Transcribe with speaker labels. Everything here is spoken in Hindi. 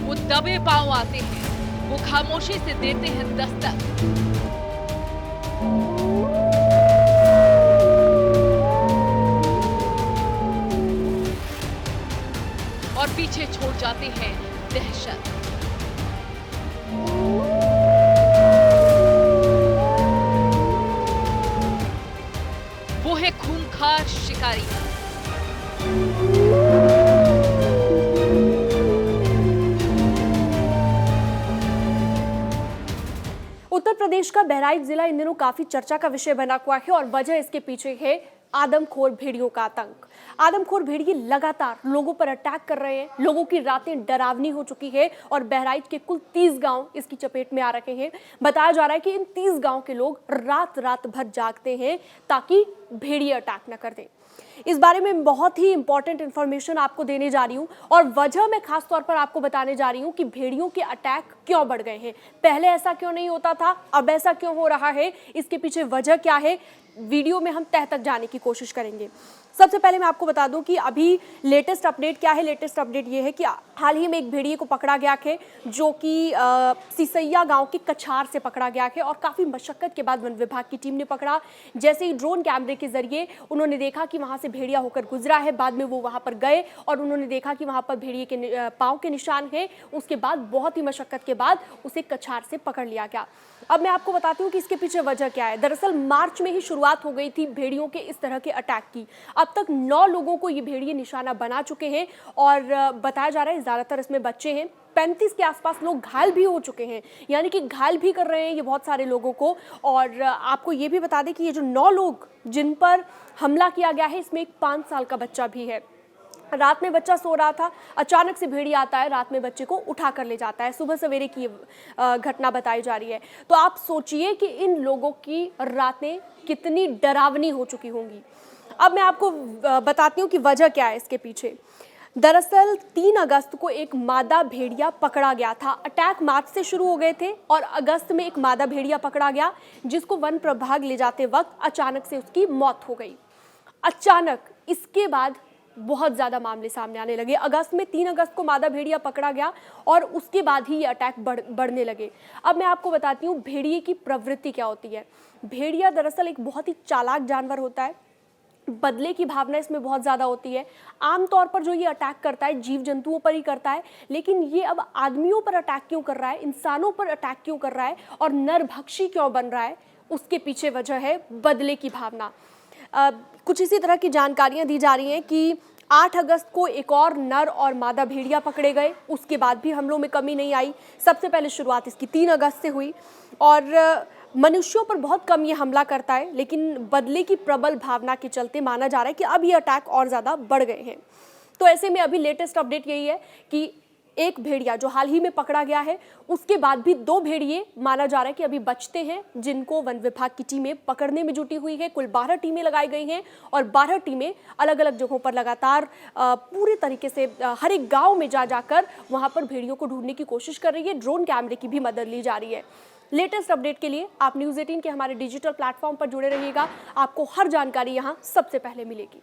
Speaker 1: वो दबे पांव आते हैं, वो खामोशी से देते हैं दस्तक। और पीछे छोड़ जाते हैं दहशत। वो है खूंखार शिकारी।
Speaker 2: उत्तर प्रदेश का बहराइच जिला इन दिनों काफी चर्चा का विषय बना हुआ है और वजह इसके पीछे है आदमखोर भेड़ियों का आतंक। आदमखोर भेड़िए लगातार लोगों पर अटैक कर रहे हैं, लोगों की रातें डरावनी हो चुकी है और बहराइच के कुल 30 गांव इसकी चपेट में आ रखे हैं। बताया जा रहा है कि इन 30 गांव के लोग रात रात भर जागते हैं ताकि भेड़िए अटैक न कर दें। इस बारे में बहुत ही इंपॉर्टेंट इंफॉर्मेशन आपको देने जा रही हूं और वजह मैं खास तौर पर आपको बताने जा रही हूं कि भेड़ियों के अटैक क्यों बढ़ गए हैं। पहले ऐसा क्यों नहीं होता था, अब ऐसा क्यों हो रहा है, इसके पीछे वजह क्या है, वीडियो में हम तह तक जाने की कोशिश करेंगे। सबसे पहले मैं आपको बता दूं कि अभी लेटेस्ट अपडेट क्या है। लेटेस्ट अपडेट ये है कि हाल ही में एक भेड़िए को पकड़ा गया है जो कि सिसैया गांव के कछार से पकड़ा गया है और काफ़ी मशक्कत के बाद वन विभाग की टीम ने पकड़ा। जैसे ही ड्रोन कैमरे के जरिए उन्होंने देखा कि वहां से भेड़िया होकर गुजरा है, बाद में वो वहां पर गए और उन्होंने देखा कि वहां पर भेड़िए के पाँव के निशान हैं। उसके बाद बहुत ही मशक्कत के बाद उसे कछार से पकड़ लिया गया। अब मैं आपको बताती हूँ कि इसके पीछे वजह क्या है। दरअसल मार्च में ही शुरुआत हो गई थी भेड़ियों के इस तरह के अटैक की। अब तक 9 लोगों को ये भेड़िए निशाना बना चुके हैं और बताया जा रहा है ज़्यादातर इसमें बच्चे हैं। 35 के आसपास लोग घायल भी हो चुके हैं, यानी कि घायल भी कर रहे हैं ये बहुत सारे लोगों को। और आपको ये भी बता दें कि ये जो 9 लोग जिन पर हमला किया गया है, इसमें एक 5 साल का बच्चा भी है। रात में बच्चा सो रहा था, अचानक से भेड़िया आता है, रात में बच्चे को उठा कर ले जाता है। सुबह सवेरे की घटना बताई जा रही है। तो आप सोचिए कि इन लोगों की रातें कितनी डरावनी हो चुकी होंगी। अब मैं आपको बताती हूँ कि वजह क्या है इसके पीछे। दरअसल 3 अगस्त को एक मादा भेड़िया पकड़ा गया था। अटैक मार्च से शुरू हो गए थे और अगस्त में एक मादा भेड़िया पकड़ा गया जिसको वन प्रभाग ले जाते वक्त अचानक से उसकी मौत हो गई। अचानक इसके बाद बहुत ज़्यादा मामले सामने आने लगे। अगस्त में 3 अगस्त को मादा भेड़िया पकड़ा गया और उसके बाद ही ये अटैक बढ़ने लगे। अब मैं आपको बताती हूँ भेड़िए की प्रवृत्ति क्या होती है। भेड़िया दरअसल एक बहुत ही चालाक जानवर होता है। बदले की भावना इसमें बहुत ज़्यादा होती है। आमतौर पर जो ये अटैक करता है जीव जंतुओं पर ही करता है, लेकिन ये अब आदमियों पर अटैक क्यों कर रहा है, इंसानों पर अटैक क्यों कर रहा है और नरभक्षी क्यों बन रहा है, उसके पीछे वजह है बदले की भावना। कुछ इसी तरह की जानकारियां दी जा रही हैं कि 8 अगस्त को एक और नर और मादा भेड़िया पकड़े गए। उसके बाद भी हमलों में कमी नहीं आई। सबसे पहले शुरुआत इसकी 3 अगस्त से हुई और मनुष्यों पर बहुत कम ये हमला करता है, लेकिन बदले की प्रबल भावना के चलते माना जा रहा है कि अब ये अटैक और ज़्यादा बढ़ गए हैं। तो ऐसे में अभी लेटेस्ट अपडेट यही है कि एक भेड़िया जो हाल ही में पकड़ा गया है, उसके बाद भी 2 भेड़िए माना जा रहा है कि अभी बचते हैं, जिनको वन विभाग की टीमें पकड़ने में जुटी हुई है। कुल 12 टीमें लगाई गई हैं और 12 टीमें अलग अलग जगहों पर लगातार पूरे तरीके से हर एक गांव में जा जाकर वहां पर भेड़ियों को ढूंढने की कोशिश कर रही है। ड्रोन कैमरे की भी मदद ली जा रही है। लेटेस्ट अपडेट के लिए आप न्यूज़ 18 के हमारे डिजिटल प्लेटफॉर्म पर जुड़े रहिएगा। आपको हर जानकारी यहाँ सबसे पहले मिलेगी।